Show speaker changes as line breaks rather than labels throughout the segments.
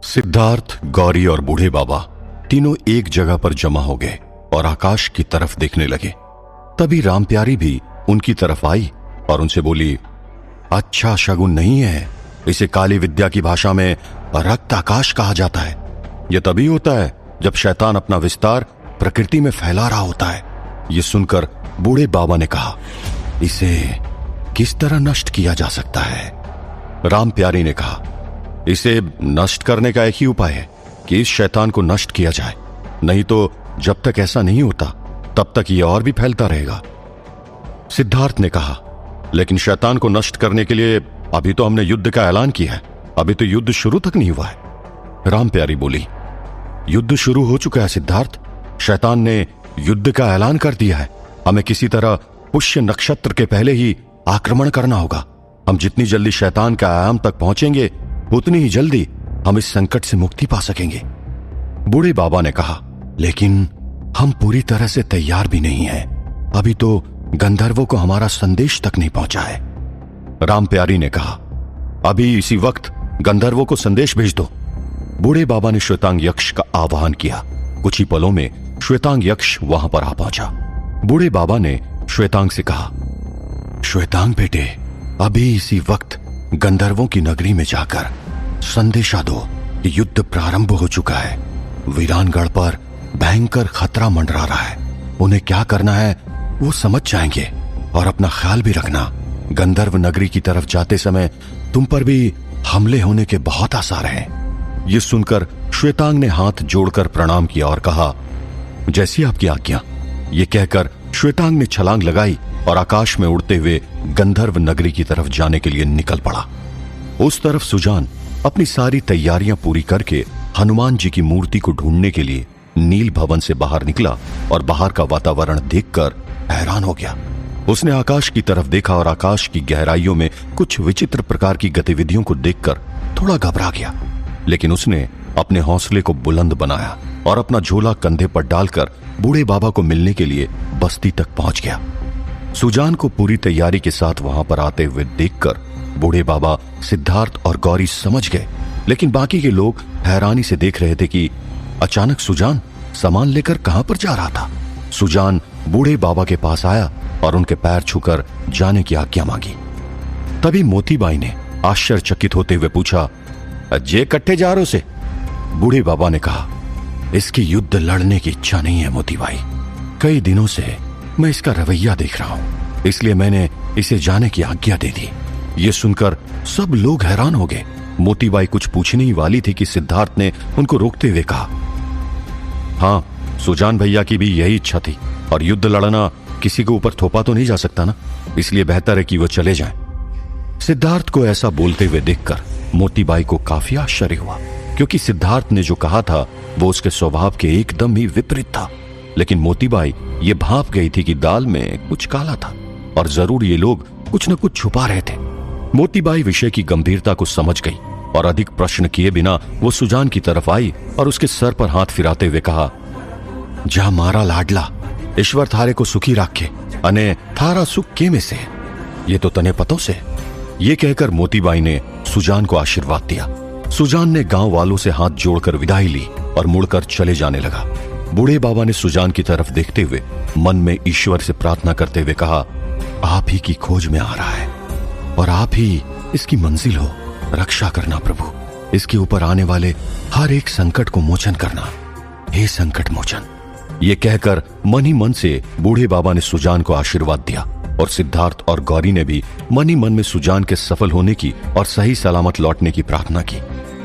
सिद्धार्थ, गौरी और बूढ़े बाबा तीनों एक जगह पर जमा हो गए और आकाश की तरफ देखने लगे। तभी राम प्यारी भी उनकी तरफ आई और उनसे बोली, अच्छा शगुन नहीं है। इसे काली विद्या की भाषा में रक्त आकाश कहा जाता है। यह तभी होता है जब शैतान अपना विस्तार प्रकृति में फैला रहा होता है। यह सुनकर बूढ़े बाबा ने कहा, इसे किस तरह नष्ट किया जा सकता है? राम प्यारी ने कहा, इसे नष्ट करने का एक ही उपाय है कि इस शैतान को नष्ट किया जाए, नहीं तो जब तक ऐसा नहीं होता तब तक यह और भी फैलता रहेगा। सिद्धार्थ ने कहा, लेकिन शैतान को नष्ट करने के लिए अभी तो हमने युद्ध का ऐलान किया है, अभी तो युद्ध शुरू तक नहीं हुआ है। राम प्यारी बोली, युद्ध शुरू हो चुका है सिद्धार्थ। शैतान ने युद्ध का ऐलान कर दिया है। हमें किसी तरह पुष्य नक्षत्र के पहले ही आक्रमण करना होगा। हम जितनी जल्दी शैतान के आयाम तक पहुंचेंगे उतनी ही जल्दी हम इस संकट से मुक्ति पा सकेंगे। बूढ़े बाबा ने कहा, लेकिन हम पूरी तरह से तैयार भी नहीं हैं। अभी तो गंधर्वों को हमारा संदेश तक नहीं पहुंचा है। राम प्यारी ने कहा, अभी इसी वक्त गंधर्वों को संदेश भेज दो। बूढ़े बाबा ने श्वेतांग यक्ष का आह्वान किया। कुछ ही पलों में श्वेतांग यक्ष वहां पर आ पहुंचा। बूढ़े बाबा ने श्वेतांग से कहा, श्वेतांग बेटे, अभी इसी वक्त गंधर्वों की नगरी में जाकर संदेशा दो कि युद्ध प्रारंभ हो चुका है। वीरानगढ़ पर भयंकर खतरा मंडरा रहा है। उन्हें क्या करना है वो समझ जाएंगे। और अपना ख्याल भी रखना, गंधर्व नगरी की तरफ जाते समय तुम पर भी हमले होने के बहुत आसार हैं। ये सुनकर श्वेतांग ने हाथ जोड़कर प्रणाम किया और कहा, जैसी आपकी आज्ञा। ये कहकर श्वेतांग ने छलांग लगाई और आकाश में उड़ते हुए गंधर्व नगरी की तरफ जाने के लिए निकल पड़ा। उस तरफ सुजान अपनी सारी तैयारियां पूरी करके हनुमान जी की मूर्ति को ढूंढने के लिए नील भवन से बाहर निकला और बाहर का वातावरण देखकर हैरान हो गया। उसने आकाश की तरफ देखा और आकाश की गहराइयों में कुछ विचित्र प्रकार की गतिविधियों को देखकर थोड़ा घबरा गया, लेकिन उसने अपने हौसले को बुलंद बनाया और अपना झोला कंधे पर डालकर बूढ़े बाबा को मिलने के लिए बस्ती तक पहुंच गया। सुजान को पूरी तैयारी के साथ वहां पर आते हुए देखकर बूढ़े बाबा, सिद्धार्थ और गौरी समझ गए, लेकिन बाकी के लोग हैरानी से देख रहे थे कि अचानक सुजान सामान लेकर कहां पर जा रहा था। सुजान बूढ़े बाबा के पास आया और उनके पैर छूकर जाने की आज्ञा मांगी। तभी मोतीबाई ने आश्चर्यचकित होते हुए पूछा, जे कट्ठे जा रहे से? बूढ़े बाबा ने कहा, इसकी युद्ध लड़ने की इच्छा नहीं है मोतीबाई। कई दिनों से मैं इसका रवैया देख रहा हूं, इसलिए मैंने इसे जाने की आज्ञा दे दी। ये सुनकर सब लोग हैरान हो गए। मोतीबाई कुछ पूछने ही वाली थी कि सिद्धार्थ ने उनको रोकते हुए कहा, हाँ, सुजान भैया की भी यही इच्छा थी और युद्ध लड़ना किसी के ऊपर थोपा तो नहीं जा सकता ना, इसलिए बेहतर है कि वो चले जाएं। सिद्धार्थ को ऐसा बोलते हुए देखकर मोतीबाई को काफी आश्चर्य हुआ, क्योंकि सिद्धार्थ ने जो कहा था वो उसके स्वभाव के एकदम ही विपरीत था। लेकिन मोतीबाई ये भांप गई थी कि दाल में कुछ काला था और जरूर ये लोग कुछ न कुछ छुपा रहे थे। मोतीबाई विषय की गंभीरता को समझ गई और अधिक प्रश्न किए बिना वो सुजान की तरफ आई और उसके सर पर हाथ फिराते हुए कहा, जा मारा लाडला, ईश्वर थारे को सुखी राखे अने थारा सुख के में से, ये तो तने पतों से। ये कहकर मोतीबाई ने सुजान को आशीर्वाद दिया। सुजान ने गांव वालों से हाथ जोड़कर विदाई ली और मुड़कर चले जाने लगा। बूढ़े बाबा ने सुजान की तरफ देखते हुए मन में ईश्वर से प्रार्थना करते हुए कहा, आप ही की खोज में आ रहा है और आप ही इसकी मंजिल हो। रक्षा करना प्रभु, इसके ऊपर आने वाले हर एक संकट को मोचन करना, हे संकट मोचन। ये कहकर मन ही मन से बूढ़े बाबा ने सुजान को आशीर्वाद दिया और सिद्धार्थ और गौरी ने भी मन ही मन में सुजान के सफल होने की और सही सलामत लौटने की प्रार्थना की।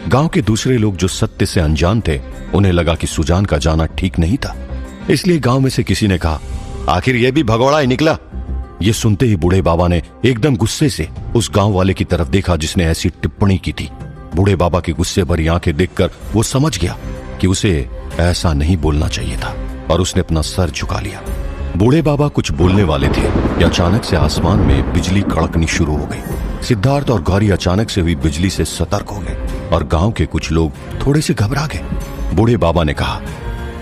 गांव के दूसरे लोग जो सत्य से अनजान थे, उन्हें लगा कि सुजान का जाना ठीक नहीं था, इसलिए गांव में से किसी ने कहा, आखिर यह भी भगोड़ा ही निकला। ये सुनते ही बूढ़े बाबा ने एकदम गुस्से से उस गांव वाले की तरफ देखा जिसने ऐसी टिप्पणी की थी। बूढ़े बाबा की गुस्से भरी आंखें देखकर वो समझ गया कि उसे ऐसा नहीं बोलना चाहिए था और उसने अपना सर झुका लिया। बूढ़े बाबा कुछ बोलने वाले थे कि अचानक से आसमान में बिजली कड़कनी शुरू हो गई। सिद्धार्थ और गौरी अचानक से हुई बिजली से सतर्क हो गए और गांव के कुछ लोग थोड़े से घबरा गए। बूढ़े बाबा ने कहा,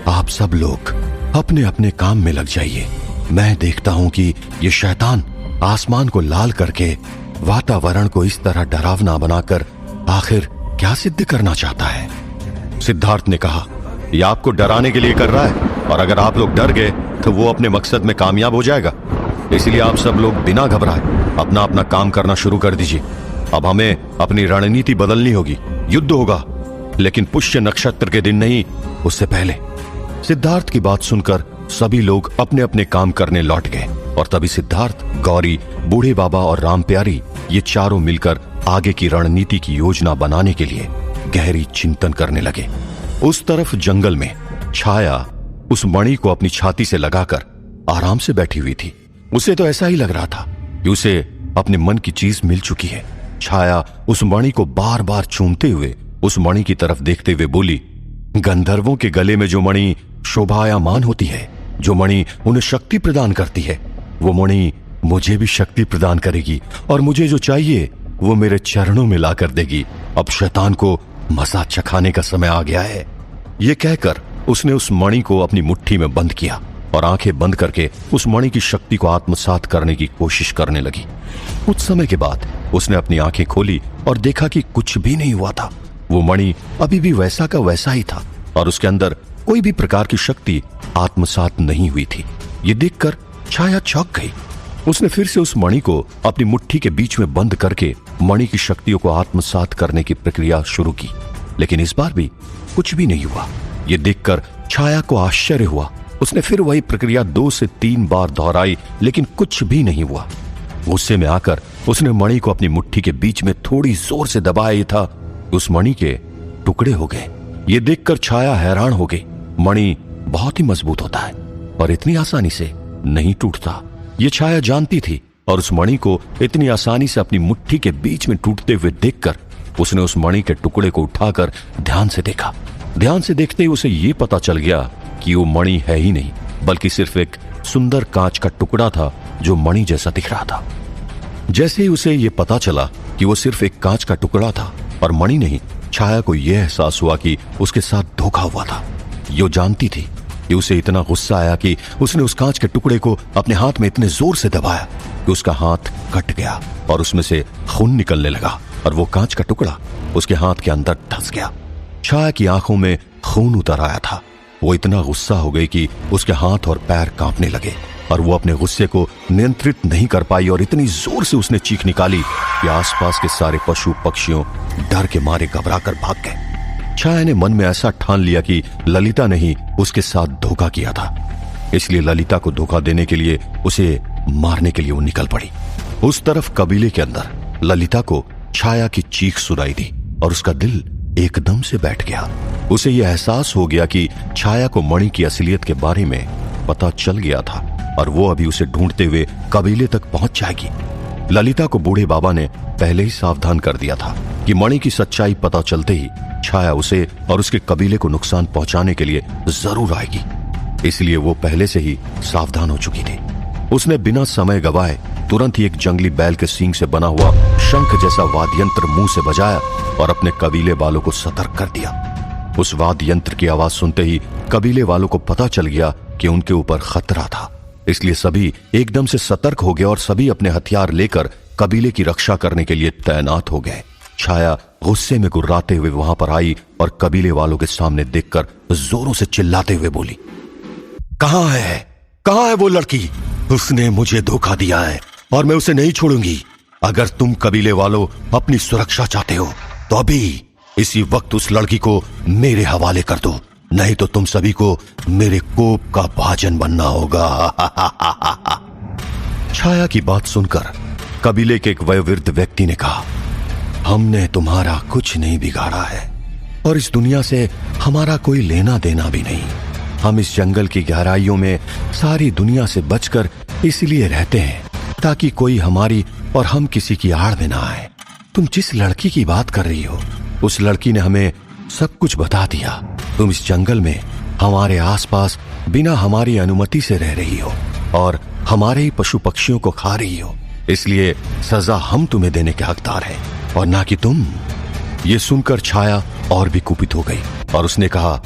आप सब लोग अपने अपने काम में लग जाइए। मैं देखता हूं कि ये शैतान आसमान को लाल करके वातावरण को इस तरह डरावना बनाकर आखिर क्या सिद्ध करना चाहता है। सिद्धार्थ ने कहा, यह आपको डराने के लिए कर रहा है, और अगर आप लोग डर गए तो वो अपने मकसद में कामयाब हो जाएगा। इसलिए आप सब लोग बिना घबराए अपना अपना काम करना शुरू कर दीजिए। अब हमें अपनी रणनीति बदलनी होगी। युद्ध होगा, लेकिन पुष्य नक्षत्र के दिन नहीं, उससे पहले। सिद्धार्थ की बात सुनकर सभी लोग अपने अपने काम करने लौट गए, और तभी सिद्धार्थ, गौरी, बूढ़े बाबा और रामप्यारी ये चारों मिलकर आगे की रणनीति की योजना बनाने के लिए गहरी चिंतन करने लगे। उस तरफ जंगल में छाया उस मणि को अपनी छाती से लगाकर आराम से बैठी हुई थी। उसे तो ऐसा ही लग रहा था कि उसे अपने मन की चीज मिल चुकी है। छाया उस मणि को बार बार चूमते हुए उस मणि की तरफ देखते हुए बोली, गंधर्वों के गले में जो मणि शोभायमान होती है, जो मणि उन्हें शक्ति प्रदान करती है, वो मणि मुझे भी शक्ति प्रदान करेगी, और मुझे जो चाहिए वो मेरे चरणों में लाकर देगी। अब शैतान को मजा चखाने का समय आ गया है। ये कहकर उसने उस मणि को अपनी मुट्ठी में बंद किया और आंखें बंद करके उस मणि की शक्ति को आत्मसात करने की कोशिश करने लगी। कुछ समय के बाद उसने अपनी आंखें खोली और देखा कि कुछ भी नहीं हुआ था। वो मणि अभी भी वैसा का वैसा ही था, और उसके अंदर कोई भी प्रकार की शक्ति आत्मसात नहीं हुई थी। ये देखकर छाया चौंक गई। उसने फिर से उस मणि को अपनी मुट्ठी के बीच में बंद करके मणि की शक्तियों को आत्मसात करने की प्रक्रिया शुरू की, लेकिन इस बार भी कुछ भी नहीं हुआ। ये देखकर छाया को आश्चर्य हुआ। उसने फिर वही प्रक्रिया 2 से 3 बार दोहराई, लेकिन कुछ भी नहीं हुआ। गुस्से में आकर उसने मणि को अपनी मुट्ठी के बीच में थोड़ी जोर से दबाया ही था कि उस मणि के टुकड़े हो गए। ये देखकर छाया हैरान हो गई। मणि बहुत ही मजबूत होता है और इतनी आसानी से नहीं टूटता। ये छाया जानती थी, और उस मणि को इतनी आसानी से अपनी मुट्ठी के बीच में टूटते हुए देखकर उसने उस मणि के टुकड़े को उठाकर ध्यान से देखा। ध्यान से देखते ही उसे ये पता चल गया कि वो मणि है ही नहीं, बल्कि सिर्फ एक सुंदर कांच का टुकड़ा था जो मणि जैसा दिख रहा था। जैसे ही उसे ये पता चला कि वो सिर्फ एक कांच का टुकड़ा था और मणि नहीं, छाया को यह एहसास हुआ कि उसके साथ धोखा हुआ था। यो जानती थी कि उसे इतना गुस्सा आया कि उसने उस कांच के टुकड़े को अपने हाथ में इतने जोर से दबाया कि उसका हाथ कट गया और उसमें से खून निकलने लगा, और वो कांच का टुकड़ा उसके हाथ के अंदर धंस गया। छाया की आंखों में खून उतर आया था। वो इतना गुस्सा हो गई कि उसके हाथ और पैर कांपने लगे, और वो अपने गुस्से को नियंत्रित नहीं कर पाई, और इतनी जोर से उसने चीख निकाली कि आसपास के सारे पशु पक्षियों डर के मारे घबरा कर भाग गए। छाया ने मन में ऐसा ठान लिया कि ललिता ने ही उसके साथ धोखा किया था, इसलिए ललिता को धोखा देने के लिए उसे मारने के लिए वो निकल पड़ी। उस तरफ कबीले के अंदर ललिता को छाया की चीख सुनाई दी, और उसका दिल एकदम से बैठ गया। उसे यह एहसास हो गया कि छाया को मणि की असलियत के बारे में पता चल गया था, और वो अभी उसे ढूंढते हुए कबीले तक पहुंच जाएगी। ललिता को बूढ़े बाबा ने पहले ही सावधान कर दिया था कि मणि की सच्चाई पता चलते ही छाया उसे और उसके कबीले को नुकसान पहुंचाने के लिए जरूर आएगी, इसलिए वो पहले से ही सावधान हो चुकी थी। उसने बिना समय गवाए तुरंत ही एक जंगली बैल के सींग से बना हुआ शंख जैसा वाद्यंत्र मुंह से बजाया और अपने कबीले वालों को सतर्क कर दिया। उस वाद्य यंत्र की आवाज सुनते ही कबीले वालों को पता चल गया कि उनके ऊपर खतरा था, इसलिए सभी एकदम से सतर्क हो गए और सभी अपने हथियार लेकर कबीले की रक्षा करने के लिए तैनात हो गए। छाया गुस्से में गुर्राते हुए वहां पर आई और कबीले वालों के सामने देखकर जोरों से चिल्लाते हुए बोली, कहां है वो लड़की? उसने मुझे धोखा दिया है और मैं उसे नहीं छोड़ूंगी। अगर तुम कबीले वालों अपनी सुरक्षा चाहते हो तो अभी इसी वक्त उस लड़की को मेरे हवाले कर दो, नहीं तो तुम सभी को मेरे कोप का भाजन बनना होगा। छाया की बात सुनकर कबीले के एक वयोवृद्ध व्यक्ति ने कहा, हमने तुम्हारा कुछ नहीं बिगाड़ा है और इस दुनिया से हमारा कोई लेना देना भी नहीं। हम इस जंगल की गहराइयों में सारी दुनिया से बचकर इसलिए रहते हैं ताकि कोई हमारी और हम किसी की आड़ में ना आए। तुम जिस लड़की की बात कर रही हो उस लड़की ने हमें सब कुछ बता दिया। तुम इस जंगल में हमारे आसपास बिना हमारी अनुमति से रह रही हो और हमारे ही पशु पक्षियों को खा रही हो, इसलिए सजा हम तुम्हें देने के हकदार हैं और ना कि तुम। ये सुनकर छाया और भी कुपित हो गई और उसने कहा,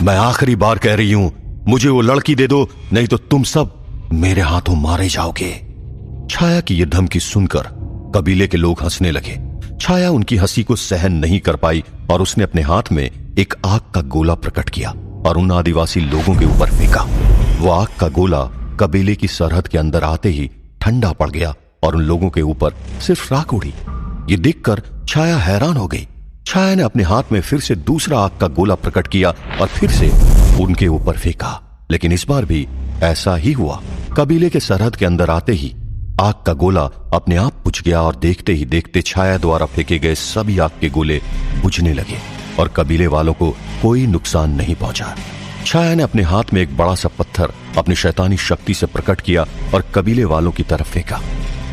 मैं आखिरी बार कह रही हूं, मुझे वो लड़की दे दो, नहीं तो तुम सब मेरे हाथों मारे जाओगे। छाया की यह धमकी सुनकर कबीले के लोग हंसने लगे। छाया उनकी हंसी को सहन नहीं कर पाई और उसने अपने हाथ में एक आग का गोला प्रकट किया और उन आदिवासी लोगों के ऊपर फेंका। वो आग का गोला कबीले की सरहद के अंदर आते ही ठंडा पड़ गया और उन लोगों के ऊपर सिर्फ राख उड़ी। ये देखकर छाया हैरान हो गई। छाया ने अपने हाथ में फिर से दूसरा आग का गोला प्रकट किया और फिर से उनके ऊपर फेंका, लेकिन इस बार भी ऐसा ही हुआ। कबीले के सरहद के अंदर आते ही आग का गोला अपने आप बुझ गया और देखते ही देखते छाया द्वारा फेंके गए सभी आग के गोले बुझने लगे और कबीले वालों को कोई नुकसान नहीं पहुंचा। छाया ने अपने हाथ में एक बड़ा सा पत्थर अपनी शैतानी शक्ति से प्रकट किया और कबीले वालों की तरफ फेंका।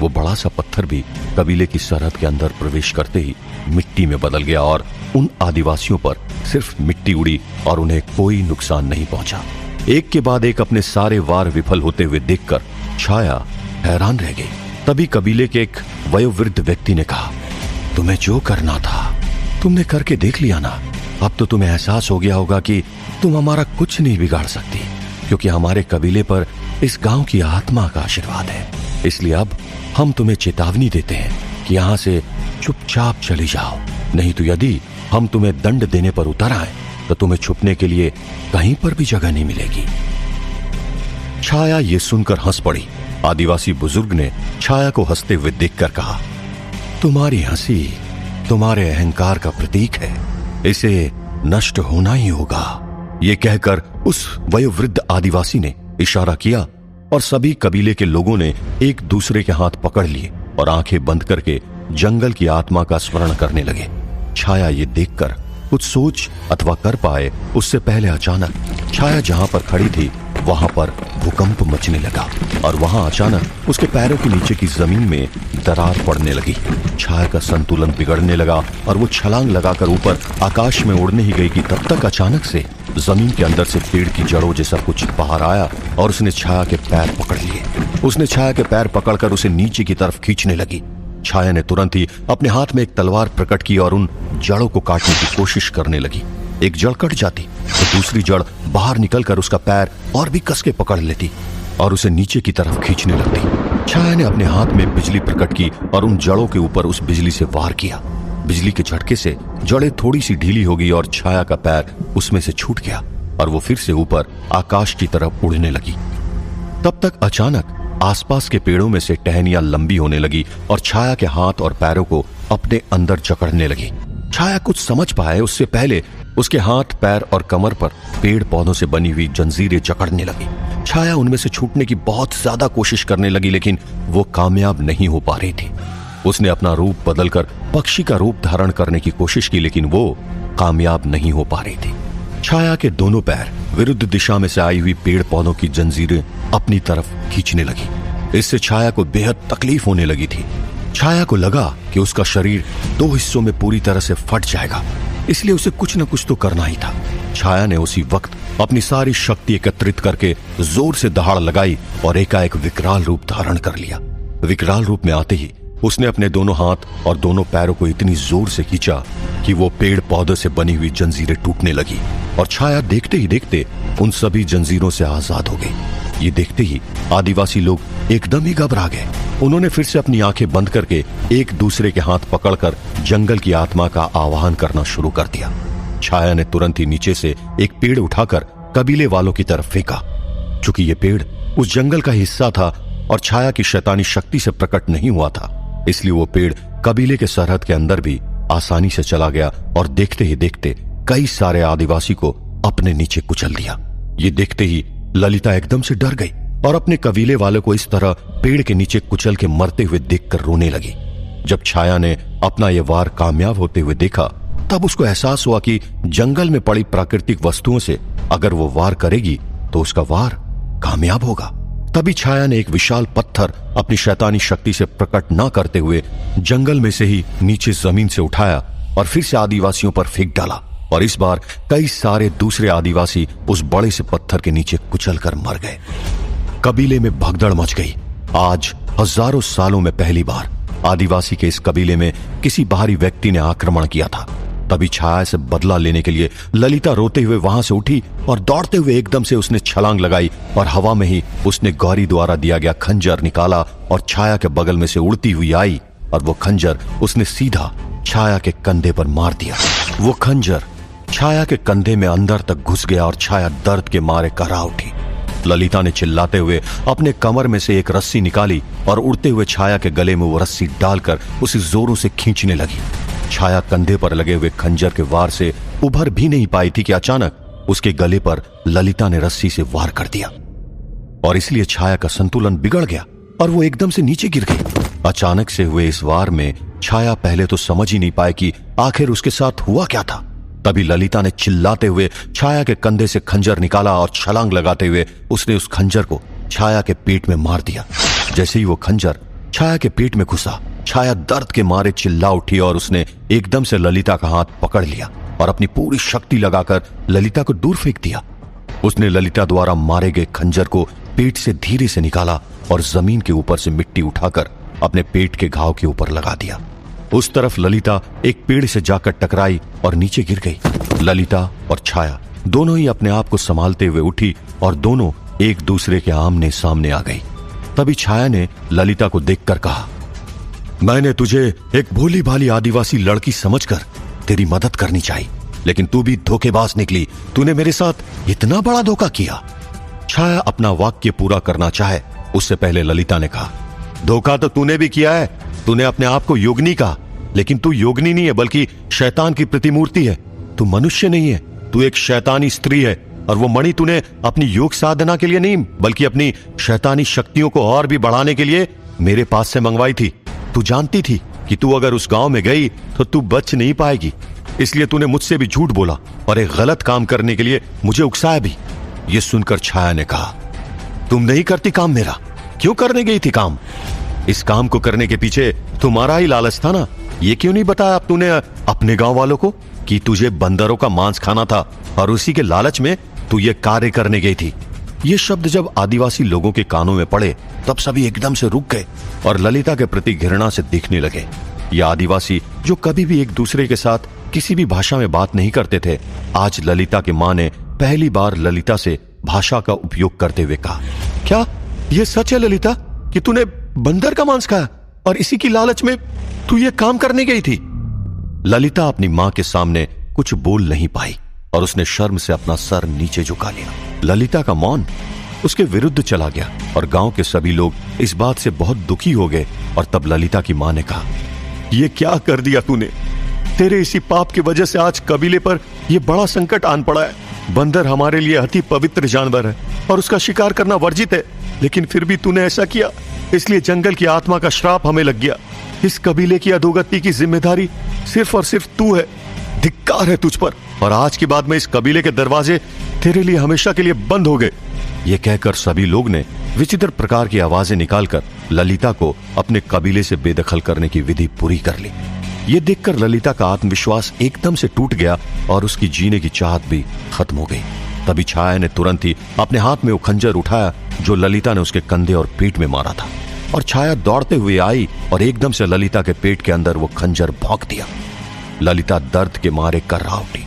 वो बड़ा सा पत्थर भी कबीले की सरहद के अंदर प्रवेश करते ही मिट्टी में बदल गया और उन आदिवासियों पर सिर्फ मिट्टी उड़ी और उन्हें कोई नुकसान नहीं पहुंचा। एक के बाद एक अपने सारे वार विफल होते हुए देखकर छाया हैरान रह गई। तभी कबीले के एक वयोवृद्ध व्यक्ति ने कहा, तुम्हें जो करना था तुमने करके देख लिया ना। अब तो तुम्हें एहसास हो गया होगा कि तुम हमारा कुछ नहीं बिगाड़ सकती, क्योंकि हमारे कबीले पर इस गांव की आत्मा का आशीर्वाद है। इसलिए अब हम तुम्हें चेतावनी देते हैं कि यहां से चुपचाप चली जाओ, नहीं तो यदि हम तुम्हें दंड देने पर उतर आए तो तुम्हें छुपने के लिए कहीं पर भी जगह नहीं मिलेगी। छाया ये सुनकर हंस पड़ी। आदिवासी बुजुर्ग ने छाया को हंसते हुए देखकर कहा, तुम्हारी हंसी तुम्हारे अहंकार का प्रतीक है, इसे नष्ट होना ही होगा। ये कहकर उस वयोवृद्ध आदिवासी ने इशारा किया और सभी कबीले के लोगों ने एक दूसरे के हाथ पकड़ लिए और आंखें बंद करके जंगल की आत्मा का स्मरण करने लगे। छाया ये देखकर कुछ सोच अथवा कर पाए उससे पहले अचानक छाया जहां पर खड़ी थी वहां पर भूकंप मचने लगा और वहां अचानक उसके पैरों के नीचे की जमीन में दरार पड़ने लगी। छाया का संतुलन बिगड़ने लगा और वो छलांग लगाकर ऊपर आकाश में उड़ने ही गई कि तब तक अचानक से जमीन के अंदर से पेड़ की जड़ों जैसा कुछ बाहर आया और उसने छाया के पैर पकड़ लिए। उसने छाया के पैर पकड़कर उसे नीचे की तरफ खींचने लगी। छाया ने तुरंत ही अपने हाथ में एक तलवार प्रकट की और उन जड़ों को काटने की कोशिश करने लगी। एक जड़ कट जाती तो दूसरी जड़ बाहर निकलकर उसका पैर और भी कस के पकड़ लेती और उसे नीचे की तरफ खींचने लगती। छाया ने अपने हाथ में बिजली प्रकट की और उन जड़ों के ऊपर उस बिजली से वार किया। बिजली के झटके से जड़ें थोड़ी सी ढीली हो गई और छाया का पैर उसमें से छूट गया और वो फिर से ऊपर आकाश की तरफ उड़ने लगी। तब तक अचानक आसपास के पेड़ों में से टहनियां लंबी होने लगी और छाया के हाथ और पैरों को अपने अंदर जकड़ने लगी। छाया कुछ समझ पाए उससे पहले उसके हाथ, पैर और कमर पर पेड़ पौधों से बनी हुई जंजीरें जकड़ने लगी। छाया उनमें से छूटने की बहुत ज्यादा कोशिश करने लगी, लेकिन वो कामयाब नहीं हो पा रही थी। उसने अपना रूप बदलकर पक्षी का रूप धारण करने की कोशिश की, लेकिन वो कामयाब नहीं हो पा रही थी। छाया के दोनों पैर विरुद्ध दिशा में से आई हुई पेड़ पौधों की जंजीरें अपनी तरफ खींचने लगी। इससे छाया को बेहद तकलीफ होने लगी थी। छाया को लगा कि उसका शरीर दो हिस्सों में पूरी तरह से फट जाएगा, इसलिए उसे कुछ न कुछ तो करना ही था। छाया ने उसी वक्त अपनी सारी शक्ति एकत्रित करके जोर से दहाड़ लगाई और एकाएक विकराल रूप धारण कर लिया। विकराल रूप में आते ही उसने अपने दोनों हाथ और दोनों पैरों को इतनी जोर से खींचा कि वो पेड़ पौधों से बनी हुई जंजीरें टूटने लगी और छाया देखते ही देखते उन सभी जंजीरों से आजाद हो गई। ये देखते ही आदिवासी लोग एकदम ही घबरा गए। उन्होंने फिर से अपनी आंखें बंद करके एक दूसरे के हाथ पकड़कर जंगल की आत्मा का आवाहन करना शुरू कर दिया। छाया ने तुरंत ही नीचे से एक पेड़ उठाकर कबीले वालों की तरफ फेंका। चूंकि ये पेड़ उस जंगल का हिस्सा था और छाया की शैतानी शक्ति से प्रकट नहीं हुआ था, इसलिए वो पेड़ कबीले के सरहद के अंदर भी आसानी से चला गया और देखते ही देखते कई सारे आदिवासी को अपने नीचे कुचल दिया। ये देखते ही ललिता एकदम से डर गई और अपने कबीले वाले को इस तरह पेड़ के नीचे कुचल के मरते हुए देखकर रोने लगी। जब छाया ने अपना यह वार कामयाब होते हुए देखा, तब उसको एहसास हुआ कि जंगल में पड़ी प्राकृतिक वस्तुओं से अगर वो वार करेगी तो उसका वार कामयाब होगा। तभी छाया ने एक विशाल पत्थर अपनी शैतानी शक्ति से प्रकट न करते हुए जंगल में से ही नीचे जमीन से उठाया और फिर से आदिवासियों पर फेंक डाला और इस बार कई सारे दूसरे आदिवासी उस बड़े से पत्थर के नीचे कुचलकर मर गए। कबीले में भगदड़ मच गई। आज हजारों सालों में पहली बार आदिवासी के इस कबीले में किसी बाहरी व्यक्ति ने आक्रमण किया था। तभी छाया से बदला लेने के लिए ललिता रोते हुए वहां से उठी और दौड़ते हुए एकदम से उसने छलांग लगाई और हवा में ही उसने गौरी द्वारा दिया गया खंजर निकाला और छाया के बगल में से उड़ती हुई आई और वो खंजर उसने सीधा छाया के कंधे पर मार दिया। वो खंजर छाया के कंधे में अंदर तक घुस गया और छाया दर्द के मारे करहा उठी। ललिता ने चिल्लाते हुए अपने कमर में से एक रस्सी निकाली और उड़ते हुए छाया के गले में वो रस्सी डालकर उसे जोरों से खींचने लगी। छाया कंधे पर लगे हुए खंजर के वार से उभर भी नहीं पाई थी कि अचानक उसके गले पर ललिता ने रस्सी से वार कर दिया और इसलिए छाया का संतुलन बिगड़ गया और वो एकदम से नीचे गिर गई। अचानक से हुए इस वार में छाया पहले तो समझ ही नहीं पाई कि आखिर उसके साथ हुआ क्या था। तभी ललिता ने चिल्लाते हुए छाया के कंधे से खंजर निकाला और छलांग लगाते हुए उसने उस खंजर को छाया के पेट में मार दिया। जैसे ही वो खंजर छाया के पेट में घुसा, छाया दर्द के मारे चिल्ला उठी और उसने एकदम से ललिता का हाथ पकड़ लिया और अपनी पूरी शक्ति लगाकर ललिता को दूर फेंक दिया। उसने ललिता द्वारा मारे गए खंजर को पेट से धीरे से निकाला और जमीन के ऊपर से मिट्टी उठाकर अपने पेट के घाव के ऊपर लगा दिया। उस तरफ ललिता एक पेड़ से जाकर टकराई और नीचे गिर गई। ललिता और छाया दोनों ही अपने आप को संभालते हुए उठी और दोनों एक दूसरे के आमने सामने आ गई। तभी छाया ने ललिता को देखकर कहा, मैंने तुझे एक भोली भाली आदिवासी लड़की समझकर तेरी मदद करनी चाहिए, लेकिन तू भी धोखेबाज निकली। तूने मेरे साथ इतना बड़ा धोखा किया। छाया अपना वाक्य पूरा करना चाहे उससे पहले ललिता ने कहा, धोखा तो तूने भी किया है। तूने अपने आप को योगिनी कहा, लेकिन तू योगिनी नहीं है बल्कि शैतान की प्रतिमूर्ति है। तू मनुष्य नहीं है, तू एक शैतानी स्त्री है। और वो मणि तूने अपनी योग साधना के लिए नहीं बल्कि अपनी शैतानी शक्तियों को और भी बढ़ाने के लिए मेरे पास से मंगवाई थी। तू जानती थी कि तू अगर उस गांव में गई तो तू बच नहीं पाएगी, इसलिए तूने मुझसे भी झूठ बोला और एक गलत काम करने के लिए मुझे उकसाया भी। ये सुनकर छाया ने कहा, तुम नहीं करती काम मेरा, क्यों करने गई थी काम? इस काम को करने के पीछे तुम्हारा ही लालच था ना। ये क्यों नहीं बताया तूने अपने गांव वालों को कि तुझे बंदरों का मांस खाना था और उसी के लालच में तू ये कार्य करने गई थी? ये शब्द जब आदिवासी लोगों के कानों में पड़े तब सभी एकदम से रुक गए और ललिता के प्रति घृणा से देखने लगे। ये आदिवासी जो कभी भी एक दूसरे के साथ किसी भी भाषा में बात नहीं करते थे, आज ललिता की मां ने पहली बार ललिता से भाषा का उपयोग करते हुए कहा, क्या ये सच है ललिता कि तूने बंदर का मांस खाया और इसी की लालच में तू ये काम करने गई थी? ललिता अपनी मां के सामने कुछ बोल नहीं पाई और उसने शर्म से अपना सर नीचे झुका लिया। ललिता का मौन उसके विरुद्ध चला गया और गांव के सभी लोग इस बात से बहुत दुखी हो गए। और तब ललिता की मां ने कहा, ये क्या कर दिया तूने? तेरे इसी पाप की वजह से आज कबीले पर यह बड़ा संकट आन पड़ा है। बंदर हमारे लिए अति पवित्र जानवर है और उसका शिकार करना वर्जित है, लेकिन फिर भी तूने ऐसा किया, इसलिए जंगल की आत्मा का श्राप हमें लग गया। इस कबीले की अधोगति की जिम्मेदारी सिर्फ और सिर्फ तू है। धिक्कार है तुझ पर, और आज के बाद में इस कबीले के दरवाजे तेरे लिए हमेशा के लिए बंद हो गए। ये कहकर सभी लोग ने विचित्र प्रकार की आवाजें निकालकर ललिता को अपने कबीले से बेदखल करने की विधि पूरी कर ली। ये देखकर ललिता का आत्मविश्वास एकदम से टूट गया और उसकी जीने की चाहत भी खत्म हो गई। तभी छाया ने तुरंत ही अपने हाथ में वो खंजर उठाया जो ललिता ने उसके कंधे और पेट में मारा था, और छाया दौड़ते हुए आई और एकदम से ललिता के पेट के अंदर वो खंजर भोंक दिया। ललिता दर्द के मारे कर्रा उठी।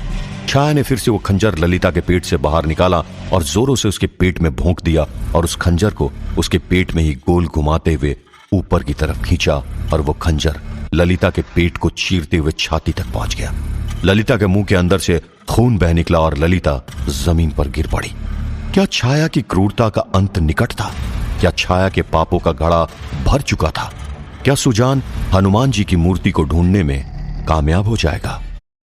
छाया ने फिर से वो खंजर ललिता के पेट से बाहर निकाला और जोरों से उसके पेट में भोंक दिया और उस खंजर को उसके पेट में ही गोल घुमाते हुए ऊपर की तरफ खींचा और वो खंजर ललिता के पेट को चीरते हुए छाती तक पहुंच गया। ललिता के मुंह के अंदर से खून बह निकला और ललिता जमीन पर गिर पड़ी। क्या छाया की क्रूरता का अंत निकट था? क्या छाया के पापों का घड़ा भर चुका था? क्या सुजान हनुमान जी की मूर्ति को ढूंढने में कामयाब हो जाएगा?